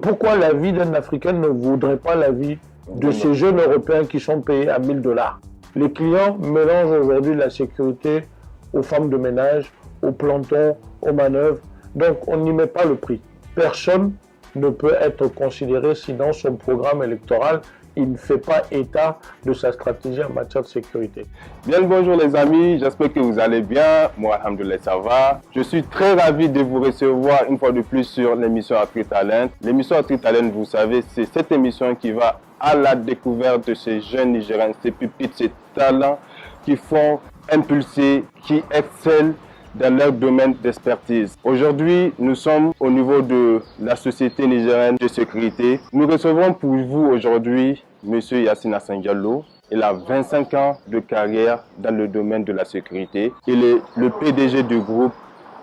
pourquoi la vie d'un Africain ne voudrait pas la vie de ces jeunes Européens qui sont payés à 1000 $? Les clients mélangent aujourd'hui la sécurité aux femmes de ménage, aux plantons, aux manœuvres. Donc on n'y met pas le prix. Personne ne peut être considéré si dans son programme électoral, il ne fait pas état de sa stratégie en matière de sécurité. Bien le bonjour les amis, j'espère que vous allez bien. Moi, alhamdoulilah, ça va. Je suis très ravi de vous recevoir une fois de plus sur l'émission AfriTalent. L'émission AfriTalent, vous savez, c'est cette émission qui va à la découverte de ces jeunes Nigériens, ces pépites, ces talents qui font impulser, qui excellent dans leur domaine d'expertise. Aujourd'hui, nous sommes au niveau de la Société nigérienne de sécurité. Nous recevons pour vous aujourd'hui M. Yassine Hassan Diallo. Il a 25 ans de carrière dans le domaine de la sécurité. Il est le PDG du groupe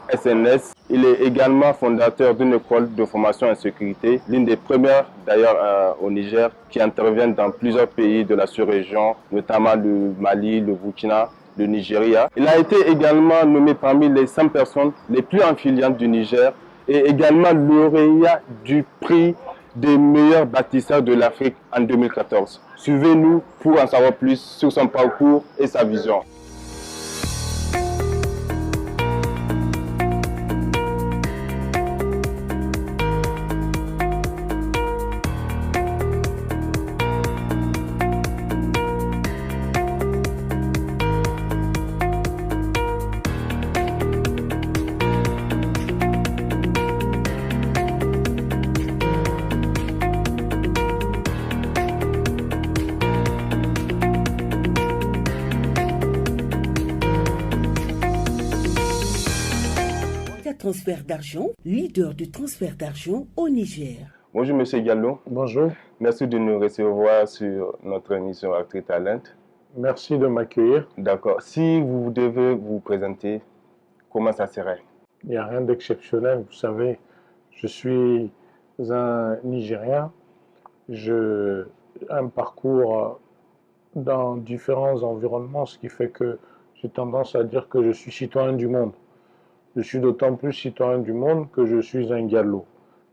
SNS. Il est également fondateur d'une école de formation en sécurité, l'une des premières d'ailleurs au Niger, qui intervient dans plusieurs pays de la sous-région, notamment le Mali, le Burkina, le Nigeria. Il a été également nommé parmi les 100 personnes les plus influentes du Niger et également lauréat du prix des meilleurs bâtisseurs de l'Afrique en 2014. Suivez-nous pour en savoir plus sur son parcours et sa vision. Transfert d'argent, leader du transfert d'argent au Niger. Bonjour M. Diallo. Bonjour. Merci de nous recevoir sur notre émission AfriTalent. Merci de m'accueillir. D'accord. Si vous devez vous présenter, comment ça serait? Il n'y a rien d'exceptionnel. Vous savez, je suis un Nigérien. J'ai un parcours dans différents environnements, ce qui fait que j'ai tendance à dire que je suis citoyen du monde. Je suis d'autant plus citoyen du monde que je suis un Diallo.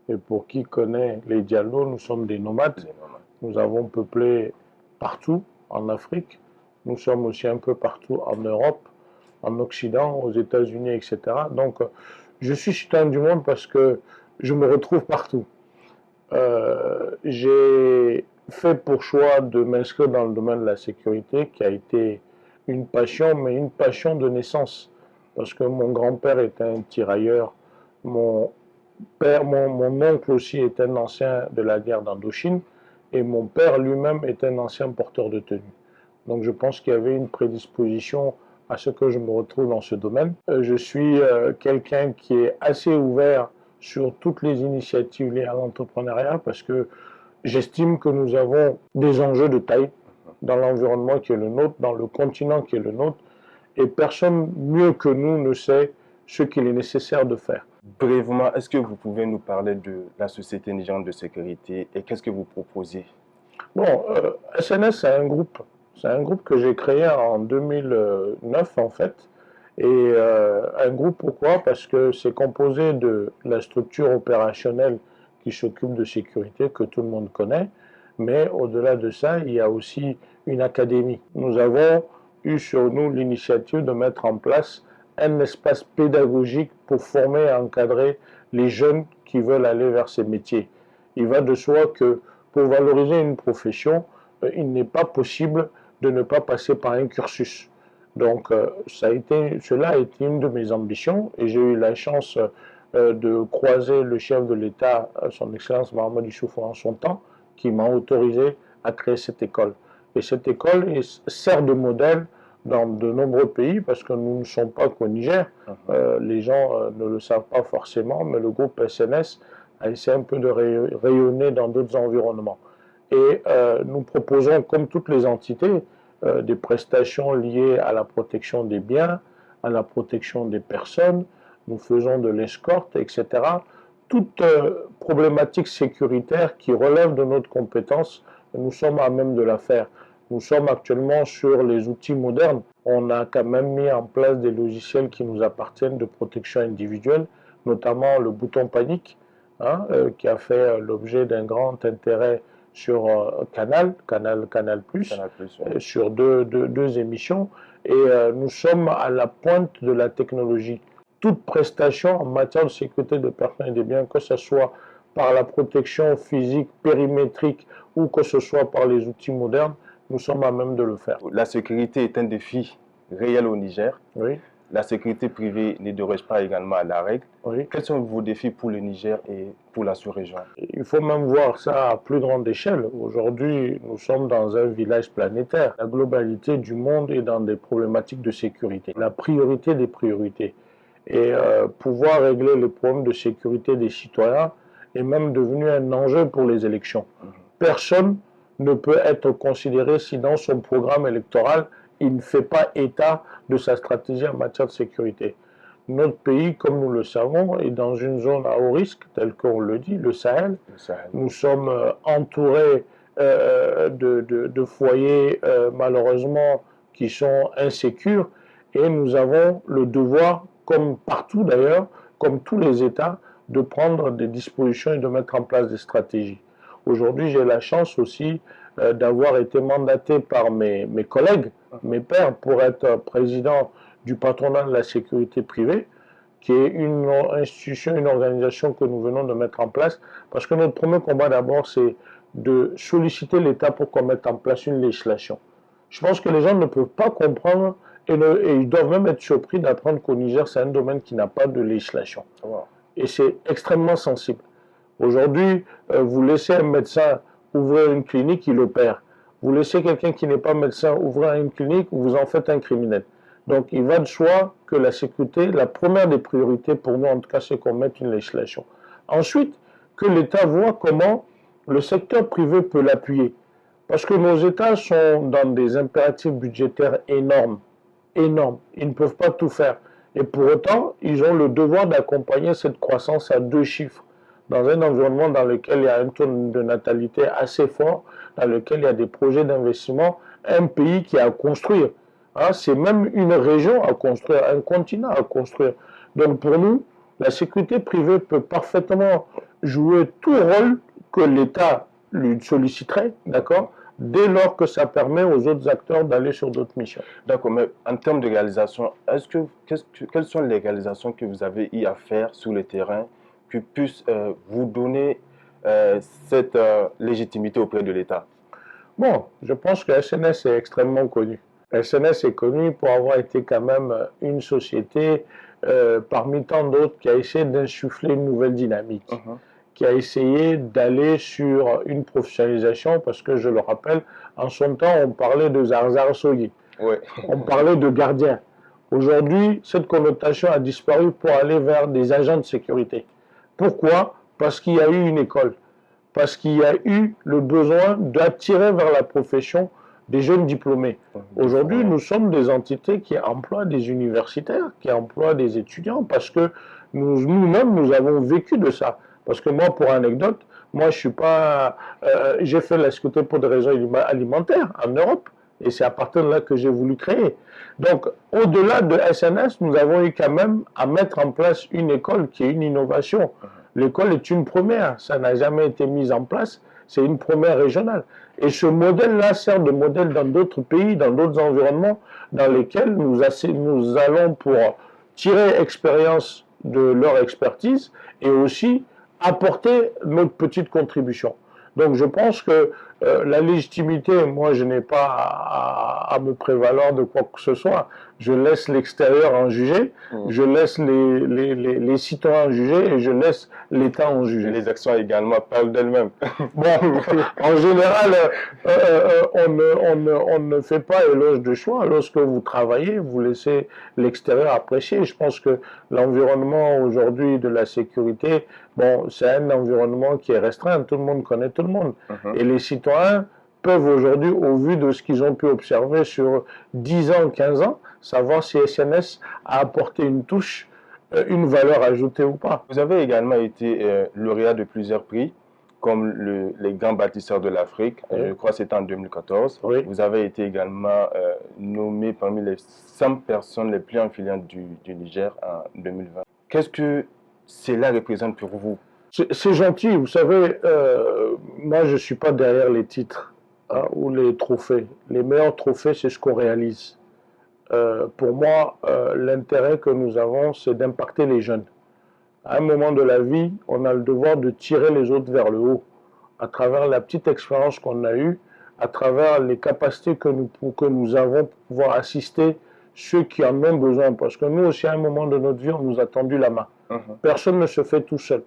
Et pour qui connaît les Diallos, nous sommes des nomades. Nous avons peuplé partout en Afrique. Nous sommes aussi un peu partout en Europe, en Occident, aux États-Unis, etc. Donc, je suis citoyen du monde parce que je me retrouve partout. J'ai fait pour choix de m'inscrire dans le domaine de la sécurité, qui a été une passion, mais une passion de naissance. Parce que mon grand-père était un tirailleur, mon oncle aussi est un ancien de la guerre d'Indochine, et mon père lui-même est un ancien porteur de tenue. Donc je pense qu'il y avait une prédisposition à ce que je me retrouve dans ce domaine. Je suis quelqu'un qui est assez ouvert sur toutes les initiatives liées à l'entrepreneuriat, parce que j'estime que nous avons des enjeux de taille dans l'environnement qui est le nôtre, dans le continent qui est le nôtre, et personne mieux que nous ne sait ce qu'il est nécessaire de faire. Brièvement, est-ce que vous pouvez nous parler de la Société nigérienne de sécurité et qu'est-ce que vous proposez? Bon, SNS, c'est un groupe. C'est un groupe que j'ai créé en 2009, en fait. Et un groupe, pourquoi? Parce que c'est composé de la structure opérationnelle qui s'occupe de sécurité, que tout le monde connaît. Mais au-delà de ça, il y a aussi une académie. Nous avons eu sur nous l'initiative de mettre en place un espace pédagogique pour former et encadrer les jeunes qui veulent aller vers ces métiers. Il va de soi que pour valoriser une profession, il n'est pas possible de ne pas passer par un cursus. Donc cela a été une de mes ambitions et j'ai eu la chance de croiser le chef de l'État, son Excellence Mahamadou Issoufou en son temps, qui m'a autorisé à créer cette école. Et cette école sert de modèle dans de nombreux pays parce que nous ne sommes pas qu'au Niger. Les gens ne le savent pas forcément, mais le groupe SNS a essayé un peu de rayonner dans d'autres environnements. Et nous proposons, comme toutes les entités, des prestations liées à la protection des biens, à la protection des personnes. Nous faisons de l'escorte, etc. Toute problématique sécuritaire qui relève de notre compétence, nous sommes à même de la faire. Nous sommes actuellement sur les outils modernes. On a quand même mis en place des logiciels qui nous appartiennent de protection individuelle, notamment le bouton panique, hein, qui a fait l'objet d'un grand intérêt sur Canal+, Ouais. sur deux émissions. Et nous sommes à la pointe de la technologie. Toute prestation en matière de sécurité des personnes et des biens, que ce soit par la protection physique, périmétrique, ou que ce soit par les outils modernes, nous sommes à même de le faire. La sécurité est un défi réel au Niger. Oui, La sécurité privée ne déroge pas également à la règle. oui. Quels sont vos défis pour le Niger et pour la sous-région? Il faut même voir ça à plus grande échelle. Aujourd'hui, nous sommes dans un village planétaire. La globalité du monde est dans des problématiques de sécurité. La priorité des priorités. Et pouvoir régler les problèmes de sécurité des citoyens est même devenu un enjeu pour les élections. Personne ne peut être considéré si dans son programme électoral, il ne fait pas état de sa stratégie en matière de sécurité. Notre pays, comme nous le savons, est dans une zone à haut risque, telle qu'on le dit, le Sahel. Nous sommes entourés de foyers, malheureusement, qui sont insécures, et nous avons le devoir, comme partout d'ailleurs, comme tous les États, de prendre des dispositions et de mettre en place des stratégies. Aujourd'hui, j'ai la chance aussi d'avoir été mandaté par mes collègues, mes pairs, pour être président du patronat de la sécurité privée, qui est une institution, une organisation que nous venons de mettre en place, parce que notre premier combat d'abord, c'est de solliciter l'État pour qu'on mette en place une législation. Je pense que les gens ne peuvent pas comprendre et ils doivent même être surpris d'apprendre qu'au Niger, c'est un domaine qui n'a pas de législation. Wow. Et c'est extrêmement sensible. Aujourd'hui, vous laissez un médecin ouvrir une clinique, il opère. Vous laissez quelqu'un qui n'est pas médecin ouvrir une clinique, vous en faites un criminel. Donc il va de soi que la sécurité, la première des priorités pour nous en tout cas, c'est qu'on mette une législation. Ensuite, que l'État voit comment le secteur privé peut l'appuyer. Parce que nos États sont dans des impératifs budgétaires énormes. Énormes. Ils ne peuvent pas tout faire. Et pour autant, ils ont le devoir d'accompagner cette croissance à 2 chiffres. Dans un environnement dans lequel il y a un taux de natalité assez fort, dans lequel il y a des projets d'investissement, un pays qui a à construire. Hein, c'est même une région à construire, un continent à construire. Donc pour nous, la sécurité privée peut parfaitement jouer tout rôle que l'État lui solliciterait, d'accord, dès lors que ça permet aux autres acteurs d'aller sur d'autres missions. D'accord, mais en termes de réalisation, quelles sont les réalisations que vous avez eu à faire sur le terrain qui puissent vous donner cette légitimité auprès de l'État? Bon, je pense que SNS est extrêmement connu. SNS est connu pour avoir été quand même une société parmi tant d'autres qui a essayé d'insuffler une nouvelle dynamique, qui a essayé d'aller sur une professionnalisation, parce que je le rappelle, en son temps, on parlait de Zarzar Sogui, on parlait de gardiens. Aujourd'hui, cette connotation a disparu pour aller vers des agents de sécurité. Pourquoi? Parce qu'il y a eu une école, parce qu'il y a eu le besoin d'attirer vers la profession des jeunes diplômés. Aujourd'hui, nous sommes des entités qui emploient des universitaires, qui emploient des étudiants, parce que nous-mêmes, nous avons vécu de ça. Parce que moi, pour anecdote, moi, je suis pas... j'ai fait la sécurité pour des raisons alimentaires en Europe, et c'est à partir de là que j'ai voulu créer. Donc, au-delà de SNS, nous avons eu quand même à mettre en place une école qui est une innovation. L'école est une première, ça n'a jamais été mis en place, c'est une première régionale. Et ce modèle-là sert de modèle dans d'autres pays, dans d'autres environnements, dans lesquels nous allons pour tirer expérience de leur expertise et aussi apporter notre petite contribution. Donc je pense que la légitimité, moi je n'ai pas à me prévaloir de quoi que ce soit. Je laisse l'extérieur en juger, je laisse les citoyens en juger et je laisse l'État en juger. Et les actions également parlent d'elles-mêmes. Bon, en général, on ne fait pas éloge de choix. Lorsque vous travaillez, vous laissez l'extérieur apprécier. Je pense que l'environnement aujourd'hui de la sécurité, bon, c'est un environnement qui est restreint. Tout le monde connaît tout le monde. Et les citoyens peuvent aujourd'hui, au vu de ce qu'ils ont pu observer sur 10 ans, 15 ans, savoir si SNS a apporté une touche, une valeur ajoutée ou pas. Vous avez également été lauréat de plusieurs prix, comme les grands bâtisseurs de l'Afrique, je crois que c'était en 2014. Oui. Vous avez été également nommé parmi les 100 personnes les plus influentes du Niger en 2020. Qu'est-ce que cela représente pour vous C'est gentil, vous savez, moi je ne suis pas derrière les titres hein, ou les trophées. Les meilleurs trophées, c'est ce qu'on réalise. Pour moi, l'intérêt que nous avons, c'est d'impacter les jeunes. À un moment de la vie, on a le devoir de tirer les autres vers le haut, à travers la petite expérience qu'on a eue, à travers les capacités que nous avons pour pouvoir assister ceux qui en ont besoin. Parce que nous aussi, à un moment de notre vie, on nous a tendu la main. Personne ne se fait tout seul.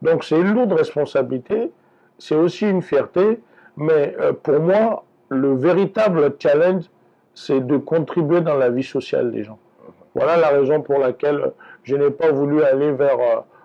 Donc c'est une lourde responsabilité, c'est aussi une fierté, mais pour moi, le véritable challenge, c'est de contribuer dans la vie sociale des gens. Voilà la raison pour laquelle je n'ai pas voulu aller vers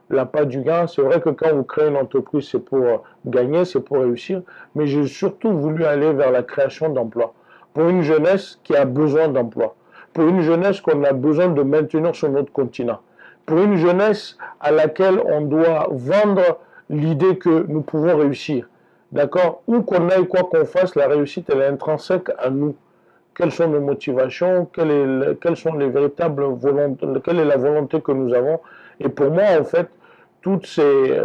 l'appât du gain. C'est vrai que quand vous créez une entreprise, c'est pour gagner, c'est pour réussir, mais j'ai surtout voulu aller vers la création d'emplois. Pour une jeunesse qui a besoin d'emplois, pour une jeunesse qu'on a besoin de maintenir sur notre continent, pour une jeunesse à laquelle on doit vendre l'idée que nous pouvons réussir. D'accord? Où qu'on aille, quoi qu'on fasse, la réussite, elle est intrinsèque à nous. Quelles sont nos motivations, quelles sont les véritables volontés, quelle est la volonté que nous avons. Et pour moi, en fait, toutes ces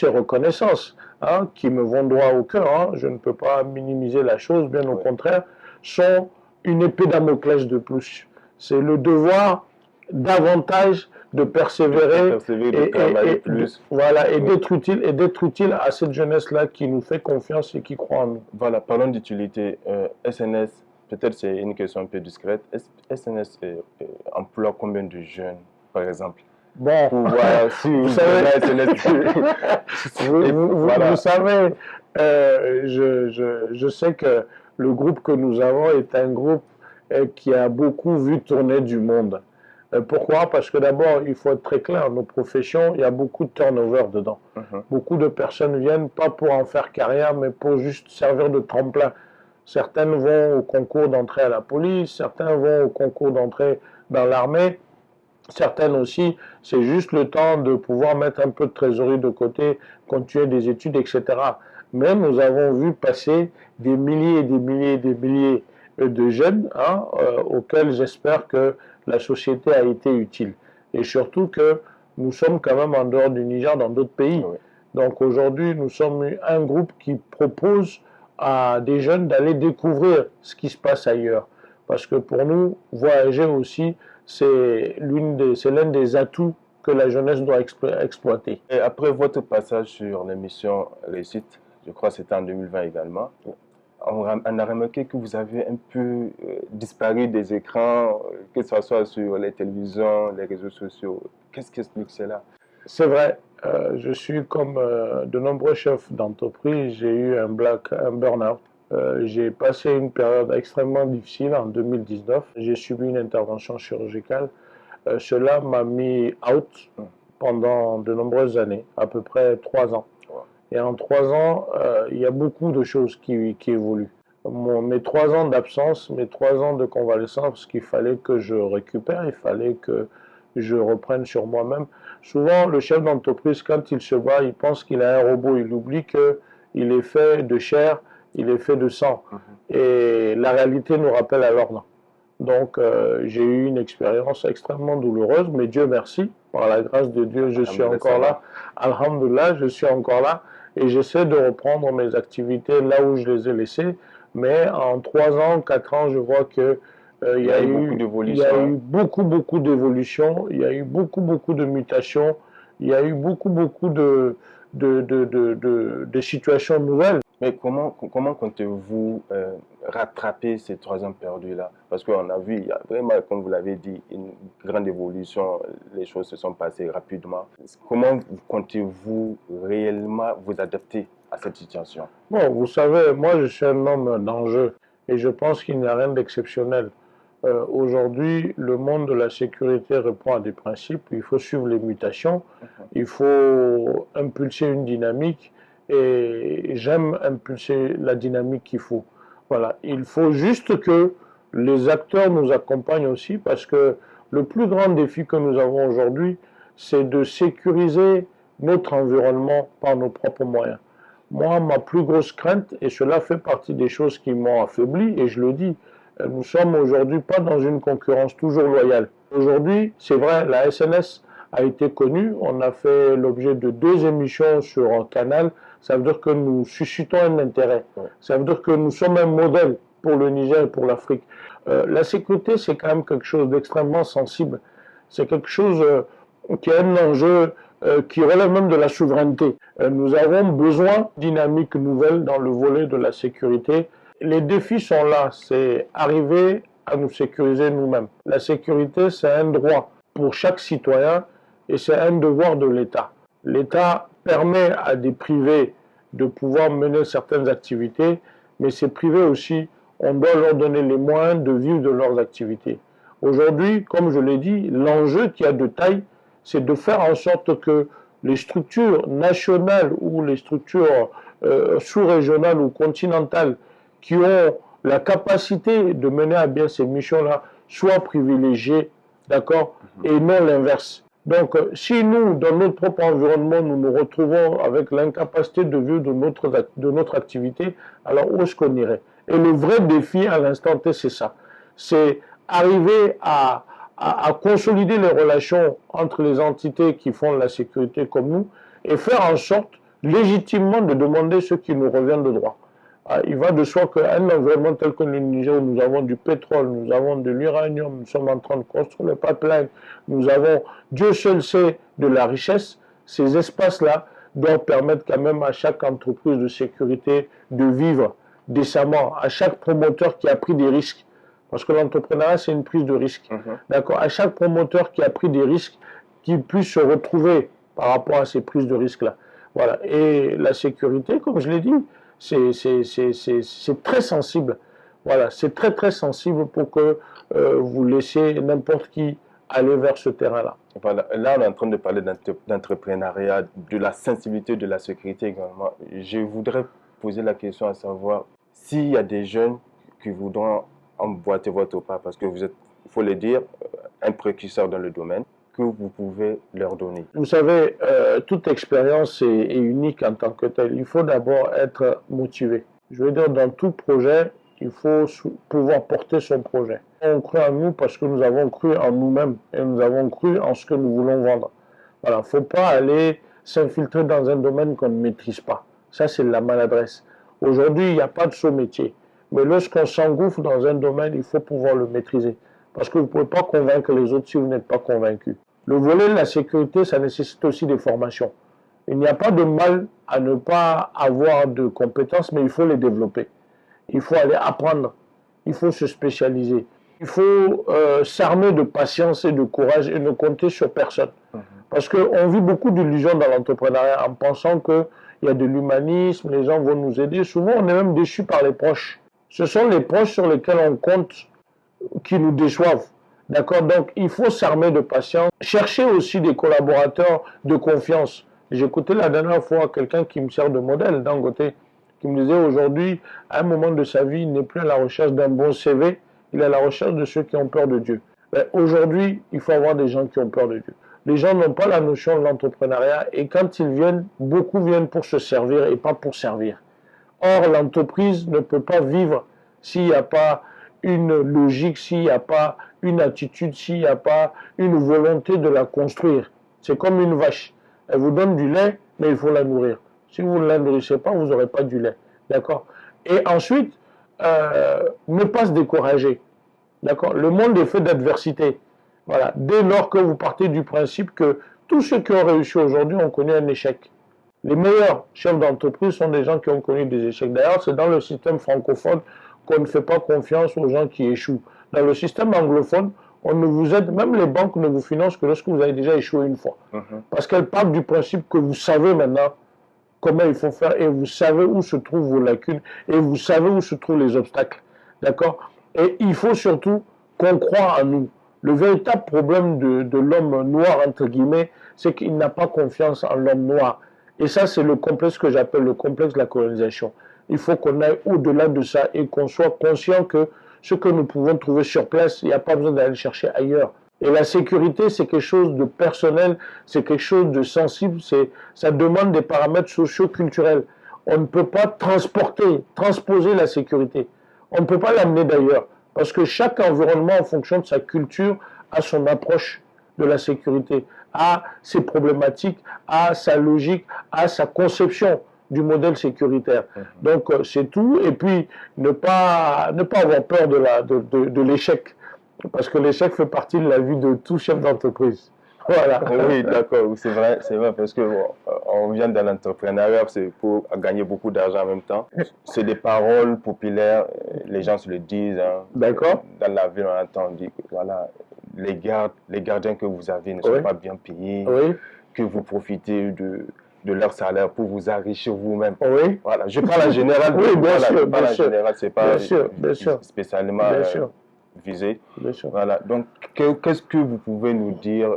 reconnaissances hein, qui me vont droit au cœur, hein, je ne peux pas minimiser la chose, bien au contraire, sont une épée Damoclès de plus. C'est le devoir davantage de persévérer et d'être utile à cette jeunesse-là qui nous fait confiance et qui croit en nous. Voilà, parlons d'utilité. SNS, peut-être c'est une question un peu discrète. SNS emploie combien de jeunes, par exemple? Bon, vous savez, vous savez je sais que le groupe que nous avons est un groupe qui a beaucoup vu tourner du monde. Pourquoi? Parce que d'abord, il faut être très clair, nos professions, il y a beaucoup de turnover dedans. Beaucoup de personnes viennent pas pour en faire carrière, mais pour juste servir de tremplin. Certaines vont au concours d'entrée à la police, certains vont au concours d'entrée dans l'armée, certaines aussi, c'est juste le temps de pouvoir mettre un peu de trésorerie de côté, continuer des études, etc. Mais nous avons vu passer des milliers et des milliers et des milliers de jeunes hein, auxquels j'espère que la société a été utile. Et surtout que nous sommes quand même en dehors du Niger, dans d'autres pays. Oui. Donc aujourd'hui, nous sommes un groupe qui propose à des jeunes d'aller découvrir ce qui se passe ailleurs. Parce que pour nous, voyager aussi, c'est l'un des atouts que la jeunesse doit exploiter. Et après votre passage sur l'émission Réussite, je crois que c'était en 2020 également, on a remarqué que vous avez un peu disparu des écrans, que ce soit sur les télévisions, les réseaux sociaux. Qu'est-ce qui explique cela? C'est vrai, je suis comme de nombreux chefs d'entreprise, j'ai eu un burn-out. J'ai passé une période extrêmement difficile en 2019. J'ai subi une intervention chirurgicale. Cela m'a mis out pendant de nombreuses années, à peu près 3 ans. Et en 3 ans, il y a beaucoup de choses qui évoluent. Mes 3 ans d'absence, mes 3 ans de convalescence, parce qu'il fallait que je récupère, il fallait que je reprenne sur moi-même. Souvent, le chef d'entreprise, quand il se bat, il pense qu'il a un robot. Il oublie qu'il est fait de chair, il est fait de sang. Et la réalité nous rappelle alors non. Donc, j'ai eu une expérience extrêmement douloureuse, mais Dieu merci, par la grâce de Dieu, je suis encore là. Alhamdoulilah, je suis encore là. Et j'essaie de reprendre mes activités là où je les ai laissées. Mais en 3 ans, 4 ans, je vois que il y a eu beaucoup d'évolutions, il y a eu beaucoup de mutations, il y a eu beaucoup de situations nouvelles. Mais comment comptez-vous rattraper ces 3 ans perdus-là? Parce qu'on a vu, il y a vraiment, comme vous l'avez dit, une grande évolution, les choses se sont passées rapidement. Comment comptez-vous réellement vous adapter à cette situation? Bon, vous savez, moi je suis un homme d'enjeu et je pense qu'il n'y a rien d'exceptionnel. Aujourd'hui, le monde de la sécurité répond à des principes. Il faut suivre les mutations, il faut impulser une dynamique et j'aime impulser la dynamique qu'il faut. Voilà, il faut juste que les acteurs nous accompagnent aussi parce que le plus grand défi que nous avons aujourd'hui, c'est de sécuriser notre environnement par nos propres moyens. Moi, ma plus grosse crainte, et cela fait partie des choses qui m'ont affaibli, et je le dis, nous sommes aujourd'hui pas dans une concurrence toujours loyale. Aujourd'hui, c'est vrai, la SNS a été connu. On a fait l'objet de 2 émissions sur un canal. Ça veut dire que nous suscitons un intérêt. Ça veut dire que nous sommes un modèle pour le Niger et pour l'Afrique. La sécurité, c'est quand même quelque chose d'extrêmement sensible. C'est quelque chose qui est un enjeu qui relève même de la souveraineté. Nous avons besoin de dynamiques nouvelles dans le volet de la sécurité. Les défis sont là, c'est arriver à nous sécuriser nous-mêmes. La sécurité, c'est un droit pour chaque citoyen et c'est un devoir de l'État. L'État permet à des privés de pouvoir mener certaines activités, mais ces privés aussi, on doit leur donner les moyens de vivre de leurs activités. Aujourd'hui, comme je l'ai dit, l'enjeu qui a de taille, c'est de faire en sorte que les structures nationales ou les structures sous-régionales ou continentales qui ont la capacité de mener à bien ces missions-là soient privilégiées, d'accord, et non l'inverse. Donc, si nous, dans notre propre environnement, nous nous retrouvons avec l'incapacité de vivre de notre activité, alors où est-ce qu'on irait? Et le vrai défi à l'instant T, c'est ça. C'est arriver à consolider les relations entre les entités qui font la sécurité comme nous et faire en sorte légitimement de demander ce qui nous revient de droit. Il va de soi qu'un environnement tel que le Niger, où nous avons du pétrole, nous avons de l'uranium, nous sommes en train de construire le pipeline, nous avons, Dieu seul sait, de la richesse, ces espaces-là doivent permettre quand même à chaque entreprise de sécurité de vivre décemment, à chaque promoteur qui a pris des risques. Parce que l'entrepreneuriat, c'est une prise de risque. D'accord. À chaque promoteur qui a pris des risques, qu'il puisse se retrouver par rapport à ces prises de risques-là. Voilà. Et la sécurité, comme je l'ai dit, c'est très sensible. Voilà. C'est très, très sensible pour que vous laissiez n'importe qui aller vers ce terrain-là. Voilà. Là, on est en train de parler d'entrepreneuriat, de la sensibilité de la sécurité également. Je voudrais poser la question à savoir s'il y a des jeunes qui voudront emboîter votre pas, parce que vous êtes, il faut le dire, un précurseur dans le domaine, que vous pouvez leur donner. Vous savez, toute expérience est unique en tant que telle. Il faut d'abord être motivé. Je veux dire, dans tout projet, il faut pouvoir porter son projet. On croit en nous parce que nous avons cru en nous-mêmes et nous avons cru en ce que nous voulons vendre. Voilà, il ne faut pas aller s'infiltrer dans un domaine qu'on ne maîtrise pas. Ça, c'est de la maladresse. Aujourd'hui, il n'y a pas de saut métier. Mais lorsqu'on s'engouffre dans un domaine, il faut pouvoir le maîtriser. Parce que vous ne pouvez pas convaincre les autres si vous n'êtes pas convaincu. Le volet de la sécurité, ça nécessite aussi des formations. Il n'y a pas de mal à ne pas avoir de compétences, mais il faut les développer. Il faut aller apprendre. Il faut se spécialiser. Il faut s'armer de patience et de courage et ne compter sur personne. Parce qu'on vit beaucoup d'illusions dans l'entrepreneuriat en pensant qu'il y a de l'humanisme, les gens vont nous aider. Souvent, on est même déçus par les proches. Ce sont les proches sur lesquels on compte qui nous déçoivent. D'accord? Donc, il faut s'armer de patience. Chercher aussi des collaborateurs de confiance. J'écoutais la dernière fois quelqu'un qui me sert de modèle, Dangote, qui me disait aujourd'hui, à un moment de sa vie, il n'est plus à la recherche d'un bon CV, il est à la recherche de ceux qui ont peur de Dieu. Aujourd'hui, il faut avoir des gens qui ont peur de Dieu. Les gens n'ont pas la notion de l'entrepreneuriat et quand ils viennent, beaucoup viennent pour se servir et pas pour servir. Or, l'entreprise ne peut pas vivre s'il n'y a pas une logique, s'il n'y a pas une attitude, s'il n'y a pas une volonté de la construire. C'est comme une vache. Elle vous donne du lait, mais il faut la nourrir. Si vous ne la nourrissez pas, vous n'aurez pas du lait. D'accord? Et ensuite, ne pas se décourager. D'accord? Le monde est fait d'adversité. Voilà. Dès lors que vous partez du principe que tous ceux qui ont réussi aujourd'hui ont connu un échec. Les meilleurs chefs d'entreprise sont des gens qui ont connu des échecs. D'ailleurs, c'est dans le système francophone qu'on ne fait pas confiance aux gens qui échouent. Dans le système anglophone, on ne vous aide, même les banques ne vous financent que lorsque vous avez déjà échoué une fois. Parce qu'elles partent du principe que vous savez maintenant comment il faut faire et vous savez où se trouvent vos lacunes et vous savez où se trouvent les obstacles. D'accord? Et il faut surtout qu'on croie en nous. Le véritable problème de l'homme noir, entre guillemets, c'est qu'il n'a pas confiance en l'homme noir. Et ça, c'est le complexe que j'appelle le complexe de la colonisation. Il faut qu'on aille au-delà de ça et qu'on soit conscient que ce que nous pouvons trouver sur place, il n'y a pas besoin d'aller le chercher ailleurs. Et la sécurité, c'est quelque chose de personnel, c'est quelque chose de sensible, ça demande des paramètres socio-culturels. On ne peut pas transposer la sécurité. On ne peut pas l'amener d'ailleurs. Parce que chaque environnement, en fonction de sa culture, a son approche de la sécurité, à ses problématiques, à sa logique, à sa conception du modèle sécuritaire. Donc c'est tout. Et puis ne pas avoir peur de l'échec, parce que l'échec fait partie de la vie de tout chef d'entreprise. Voilà. Oui, d'accord, c'est vrai, parce que bon, on vient dans l'entrepreneuriat, c'est pour gagner beaucoup d'argent en même temps. C'est des paroles populaires, les gens se le disent. Hein. D'accord. Dans la ville, on entend dire que voilà, les gardiens que vous avez ne sont pas bien payés, que vous profitez de leur salaire pour vous enrichir vous-même. Oui. Voilà, je parle en général. Oui, bien sûr. Je parle en général, c'est pas bien sûr. spécialement visé. Bien sûr. Voilà, donc qu'est-ce que vous pouvez nous dire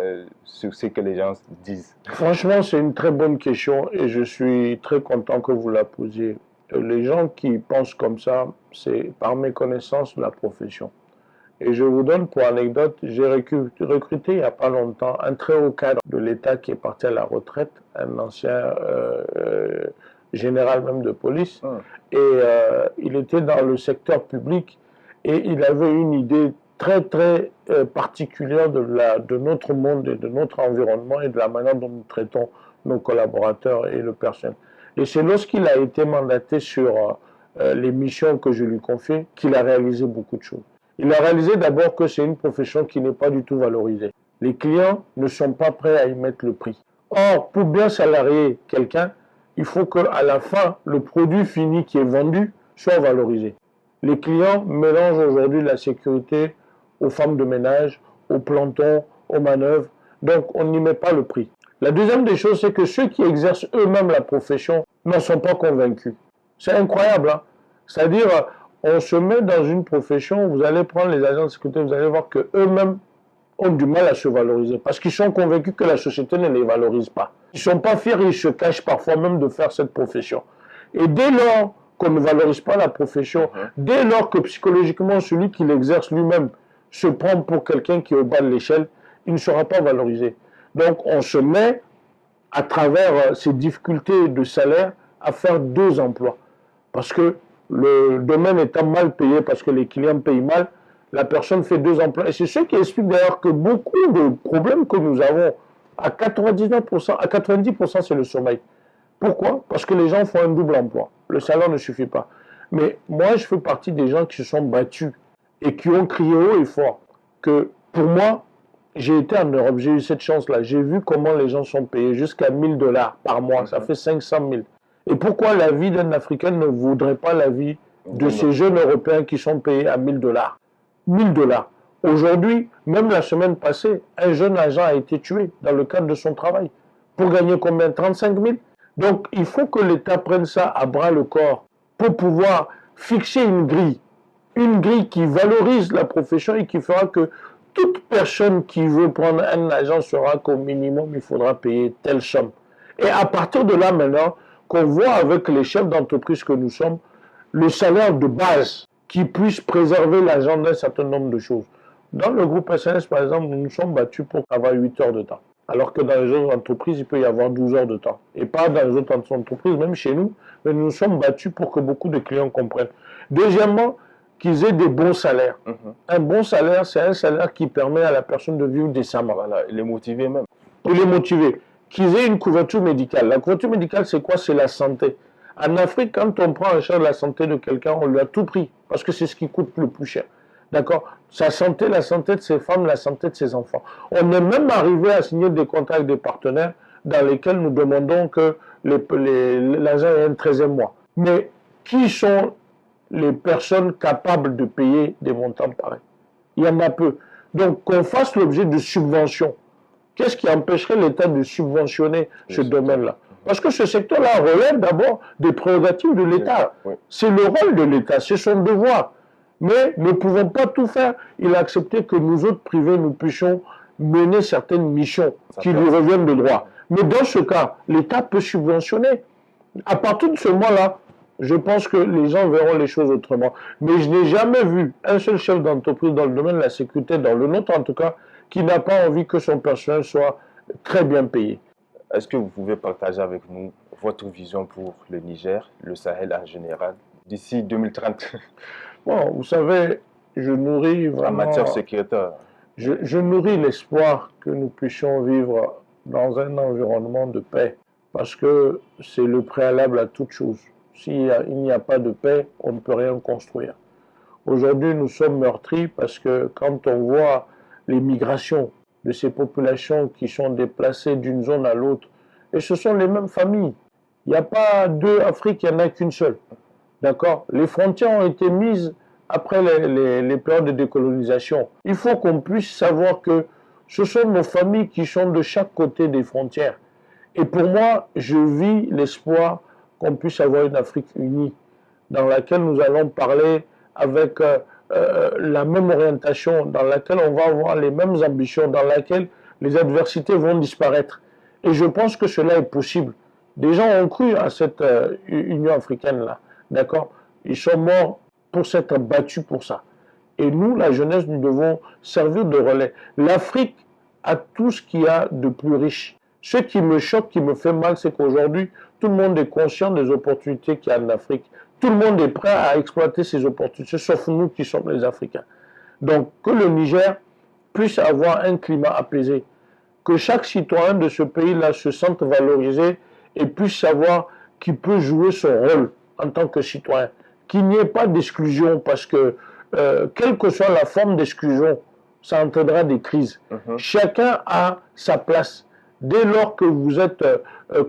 sur ce que les gens disent? Franchement, c'est une très bonne question et je suis très content que vous la posiez. Les gens qui pensent comme ça, c'est par méconnaissance de la profession. Et je vous donne pour anecdote, j'ai recruté il n'y a pas longtemps un très haut cadre de l'État qui est parti à la retraite, un ancien général même de police, et il était dans le secteur public et il avait une idée très particulière de notre monde et de notre environnement et de la manière dont nous traitons nos collaborateurs et le personnel. Et c'est lorsqu'il a été mandaté sur les missions que je lui confiais qu'il a réalisé beaucoup de choses. Il a réalisé d'abord que c'est une profession qui n'est pas du tout valorisée. Les clients ne sont pas prêts à y mettre le prix. Or, pour bien salarier quelqu'un, il faut qu'à la fin, le produit fini qui est vendu soit valorisé. Les clients mélangent aujourd'hui la sécurité aux femmes de ménage, aux plantons, aux manœuvres. Donc, on n'y met pas le prix. La deuxième des choses, c'est que ceux qui exercent eux-mêmes la profession n'en sont pas convaincus. C'est incroyable, hein? C'est-à-dire, on se met dans une profession, vous allez prendre les agents de sécurité, vous allez voir qu'eux-mêmes ont du mal à se valoriser parce qu'ils sont convaincus que la société ne les valorise pas. Ils ne sont pas fiers, ils se cachent parfois même de faire cette profession. Et dès lors qu'on ne valorise pas la profession, dès lors que psychologiquement celui qui l'exerce lui-même se prend pour quelqu'un qui est au bas de l'échelle, il ne sera pas valorisé. Donc on se met, à travers ces difficultés de salaire, à faire 2 emplois. Parce que le domaine étant mal payé, parce que les clients payent mal, la personne fait 2 emplois. Et c'est ce qui explique d'ailleurs que beaucoup de problèmes que nous avons, à 99%, à 90%, c'est le sommeil. Pourquoi? Parce que les gens font un double emploi. Le salaire ne suffit pas. Mais moi, je fais partie des gens qui se sont battus et qui ont crié haut et fort que, pour moi, j'ai été en Europe, j'ai eu cette chance-là. J'ai vu comment les gens sont payés jusqu'à 1 000 $ par mois. Ça fait 500 000. Et pourquoi la vie d'un Africain ne voudrait pas la vie de ces jeunes Européens qui sont payés à 1 000 $? 1 000 $. Aujourd'hui, même la semaine passée, un jeune agent a été tué dans le cadre de son travail. Pour gagner combien? 35 000. Donc, il faut que l'État prenne ça à bras le corps pour pouvoir fixer une grille qui valorise la profession et qui fera que toute personne qui veut prendre un agent saura qu'au minimum, il faudra payer telle somme. Et à partir de là, maintenant, qu'on voit avec les chefs d'entreprise que nous sommes, le salaire de base qui puisse préserver l'agent d'un certain nombre de choses. Dans le groupe SNS, par exemple, nous nous sommes battus pour avoir 8 heures de temps. Alors que dans les autres entreprises, il peut y avoir 12 heures de temps. Et pas dans les autres entreprises, même chez nous, mais nous nous sommes battus pour que beaucoup de clients comprennent. Deuxièmement, qu'ils aient des bons salaires. Un bon salaire, c'est un salaire qui permet à la personne de vivre décemment. Voilà, et les motiver même. Pour les motiver. Qu'ils aient une couverture médicale. La couverture médicale, c'est quoi? C'est la santé. En Afrique, quand on prend en charge la santé de quelqu'un, on lui a tout pris, parce que c'est ce qui coûte le plus cher. D'accord? Sa santé, la santé de ses femmes, la santé de ses enfants. On est même arrivé à signer des contrats avec des partenaires dans lesquels nous demandons que l'agent ait un 13e mois. Mais qui sont les personnes capables de payer des montants pareils? Il y en a peu. Donc, qu'on fasse l'objet de subventions. Qu'est-ce qui empêcherait l'État de subventionner ce domaine-là? Parce que ce secteur-là relève d'abord des prérogatives de l'État. C'est le rôle de l'État, c'est son devoir. Mais ne pouvons pas tout faire. Il a accepté que nous autres privés, nous puissions mener certaines missions qui lui reviennent de droit. Mais dans ce cas, l'État peut subventionner. À partir de ce mois-là, je pense que les gens verront les choses autrement. Mais je n'ai jamais vu un seul chef d'entreprise dans le domaine de la sécurité, dans le nôtre en tout cas, qui n'a pas envie que son personnel soit très bien payé. Est-ce que vous pouvez partager avec nous votre vision pour le Niger, le Sahel en général, d'ici 2030? Bon, vous savez, je nourris En vraiment... matière sécuritaire. Je nourris l'espoir que nous puissions vivre dans un environnement de paix, parce que c'est le préalable à toute chose. S'il n'y a pas de paix, on ne peut rien construire. Aujourd'hui, nous sommes meurtris parce que quand on voit les migrations de ces populations qui sont déplacées d'une zone à l'autre, et ce sont les mêmes familles. Il n'y a pas deux Afriques, il n'y en a qu'une seule. D'accord? Les frontières ont été mises après les périodes de décolonisation. Il faut qu'on puisse savoir que ce sont nos familles qui sont de chaque côté des frontières. Et pour moi, je vis l'espoir qu'on puisse avoir une Afrique unie, dans laquelle nous allons parler avec la même orientation, dans laquelle on va avoir les mêmes ambitions, dans laquelle les adversités vont disparaître. Et je pense que cela est possible. Des gens ont cru à cette Union africaine-là, d'accord? Ils sont morts pour s'être battus pour ça. Et nous, la jeunesse, nous devons servir de relais. L'Afrique a tout ce qu'il y a de plus riche. Ce qui me choque, qui me fait mal, c'est qu'aujourd'hui, tout le monde est conscient des opportunités qu'il y a en Afrique. Tout le monde est prêt à exploiter ces opportunités, sauf nous qui sommes les Africains. Donc, que le Niger puisse avoir un climat apaisé, que chaque citoyen de ce pays-là se sente valorisé et puisse savoir qu'il peut jouer son rôle en tant que citoyen. Qu'il n'y ait pas d'exclusion, parce que quelle que soit la forme d'exclusion, ça entraînera des crises. Chacun a sa place. Dès lors que vous êtes,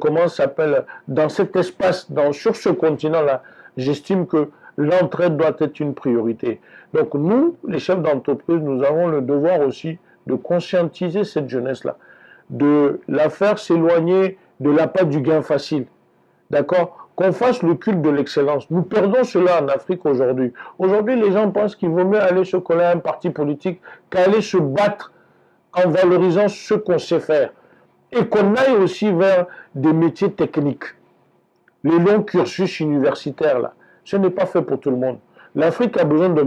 comment ça s'appelle, dans cet espace, sur ce continent-là, j'estime que l'entraide doit être une priorité. Donc nous, les chefs d'entreprise, nous avons le devoir aussi de conscientiser cette jeunesse-là, de la faire s'éloigner de l'appât du gain facile. D'accord? Qu'on fasse le culte de l'excellence. Nous perdons cela en Afrique aujourd'hui. Aujourd'hui, les gens pensent qu'il vaut mieux aller se coller à un parti politique qu'aller se battre en valorisant ce qu'on sait faire. Et qu'on aille aussi vers des métiers techniques. Les longs cursus universitaires, là, ce n'est pas fait pour tout le monde. L'Afrique a besoin de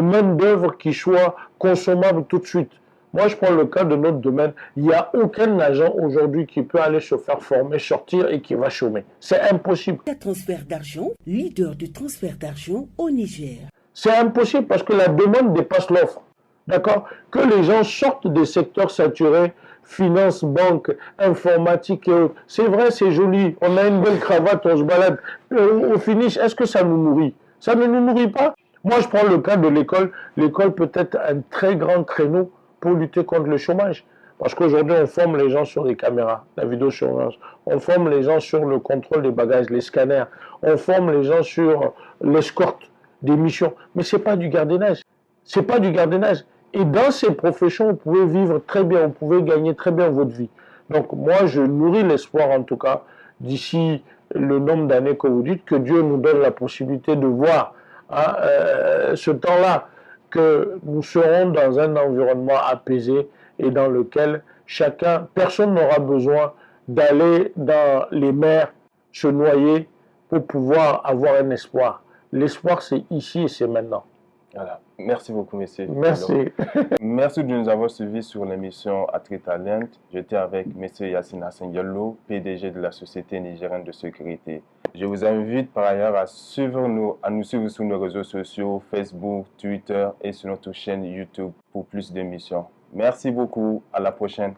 main-d'œuvre qui soit consommable tout de suite. Moi, je prends le cas de notre domaine. Il n'y a aucun agent aujourd'hui qui peut aller se faire former, sortir et qui va chômer. C'est impossible. Transfert d'argent, leader du transfert d'argent au Niger. C'est impossible parce que la demande dépasse l'offre. D'accord? Que les gens sortent des secteurs saturés, finance, banque, informatique et autres. C'est vrai, c'est joli. On a une belle cravate, on se balade. Au finish, est-ce que ça nous nourrit? Ça ne nous nourrit pas. Moi, je prends le cas de l'école. L'école peut être un très grand créneau pour lutter contre le chômage. Parce qu'aujourd'hui, on forme les gens sur les caméras, la vidéosurveillance. On forme les gens sur le contrôle des bagages, les scanners. On forme les gens sur l'escorte des missions. Mais ce n'est pas du gardiennage. Ce n'est pas du gardiennage. Et dans ces professions, vous pouvez vivre très bien, vous pouvez gagner très bien votre vie. Donc moi, je nourris l'espoir, en tout cas, d'ici le nombre d'années que vous dites, que Dieu nous donne la possibilité de voir ce temps-là, que nous serons dans un environnement apaisé et dans lequel personne n'aura besoin d'aller dans les mers se noyer pour pouvoir avoir un espoir. L'espoir, c'est ici et c'est maintenant. Voilà. Merci beaucoup, monsieur. Merci. Merci de nous avoir suivis sur l'émission AfriTalent. J'étais avec monsieur Yassine Hassan Diallo, PDG de la Société nigérienne de sécurité. Je vous invite par ailleurs à nous suivre sur nos réseaux sociaux, Facebook, Twitter et sur notre chaîne YouTube pour plus d'émissions. Merci beaucoup. À la prochaine.